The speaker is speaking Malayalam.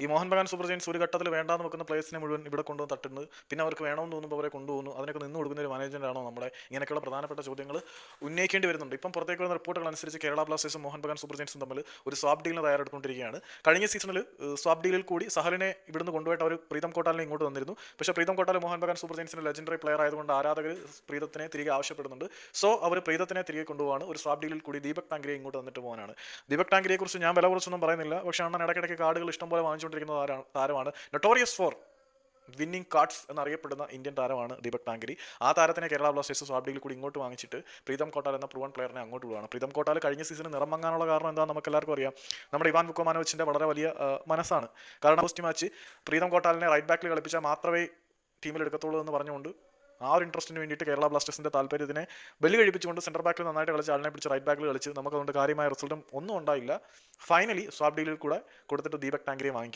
ഈ മോഹൻ ബഗാൻ സൂപ്പർ ജയൻസ് ഒരു ഘട്ടത്തിൽ വേണ്ടാന്ന് വെക്കുന്ന പ്ലേയേഴ്സിനെ മുഴുവൻ ഇവിടെ കൊണ്ടുവന്ന് തട്ടുന്നത്, പിന്നെ അവർക്ക് വേണമെന്ന് തോന്നുമ്പോൾ അവരെ കൊണ്ടുപോകുന്നു, അതിനൊക്കെ നിന്ന് കൊടുക്കുന്ന ഒരു മാനേജ്മെന്റാണോ നമ്മുടെ? ഇങ്ങനെയൊക്കെയുള്ള പ്രധാനപ്പെട്ട ചോദ്യങ്ങൾ ഉന്നയിക്കേണ്ടി വരുന്നുണ്ട്. ഇപ്പം പുറത്തേക്ക് വരുന്ന റിപ്പോർട്ടുകൾ അനുസരിച്ച് കേരള ബ്ലാസ്റ്റേഴ്സും മോഹൻ ബഗാൻ സൂപ്പർ ജയൻസും തമ്മിൽ ഒരു സ്വാപ്പ് ഡീലിന് തയ്യാറെടുത്തുകൊണ്ടിരിക്കുകയാണ്. കഴിഞ്ഞ സീസണിൽ സ്വാപ്പ് ഡീലിൽ കൂടി സഹലിനെ ഇവിടുന്ന് കൊണ്ടുപോയിട്ട് അവർ പ്രീതം കോട്ടാലിനെ ഇങ്ങോട്ട് തന്നിരുന്നു. പക്ഷേ പ്രീതം കോട്ടാൽ മോഹൻ ബഗാൻ സൂപ്പർ ജയൻസിന്റെ ലെജൻഡറി പ്ലെയർ ആയതുകൊണ്ട് ആരാധകർ പ്രീതത്തിനെ തിരികെ ആവശ്യപ്പെടുന്നുണ്ട്. സോ അവർ പ്രീതത്തിനെ തിരികെ കൊണ്ടുപോകാണ്. ഒരു സ്വാപ്പ് ഡീലിൽ കൂടി ദീപക് ടാങ്കരെ ഇങ്ങോട്ട് തന്നിട്ട് പോകാനാണ്. ദീപക് ടാങ്കരെ കുറിച്ച് ഞാൻ വില കുറച്ചൊന്നും പറയുന്നില്ല, പക്ഷേ അണ്ണൻ ഇടയ്ക്കിടയ്ക്ക് കാർഡുകൾ ഇഷ്ടംപോലെ വാങ്ങിച്ചുകൊണ്ടിരിക്കുന്ന താരമാണ്. നൊട്ടോറിയസ് ഫോർ വിന്നിംഗ് കാർഡ്സ് എന്നറിയപ്പെടുന്ന ഇന്ത്യൻ താരമാണ് ദീപക് ടാങ്കരി. ആ താരത്തിനെ കേരള ബ്ലാസ്റ്റേഴ്സ് സ്വാപ്പ് ഡീലിൽ കൂടി ഇങ്ങോട്ട് വാങ്ങിച്ചിട്ട് പ്രീതം കോട്ടാൽ എന്ന പ്രൂവൺ പ്ലെയറിനെ അങ്ങോട്ട് വിടുകയാണ്. പ്രീതം കോട്ടാൽ കഴിഞ്ഞ സീസണിൽ നിറം മങ്ങാനുള്ള കാരണം എന്താണെന്ന് നമുക്ക് എല്ലാവർക്കും അറിയാം. നമ്മുടെ ഇവാൻ വുക്കോമാനോവിച്ചിന്റെ വളരെ വലിയ മനസ്സാണ്. കാരണം ഫസ്റ്റ് മാച്ച് പ്രീതം കോട്ടാലിനെ റൈറ്റ് ബാക്കിൽ കളിപ്പിച്ചാൽ മാത്രമേ ടീമിൽ എടുക്കത്തുള്ളൂ എന്ന് പറഞ്ഞുകൊണ്ട് ആ ഒരു ഇൻട്രസ്റ്റിന് വേണ്ടിയിട്ട് കേരള ബ്ലാസ്റ്റേഴ്സിന്റെ താല്പര്യത്തിനെ ബലി കഴിപ്പിച്ചുകൊണ്ട് സെന്റർ ബാക്കിൽ നന്നായിട്ട് കളിച്ച് ആളിനെ പിടിച്ച് റൈറ്റ് ബാക്കിൽ കളിച്ച് നമുക്കതുകൊണ്ട് കാര്യമായ റിസൾട്ടും ഒന്നും ഉണ്ടായില്ല. ഫൈനലി സ്വാപ്പ് ഡീലിൽ കൂടെ കൊടുത്തിട്ട് ദീപക് ടാങ്കരെ വാങ്ങിക്കും.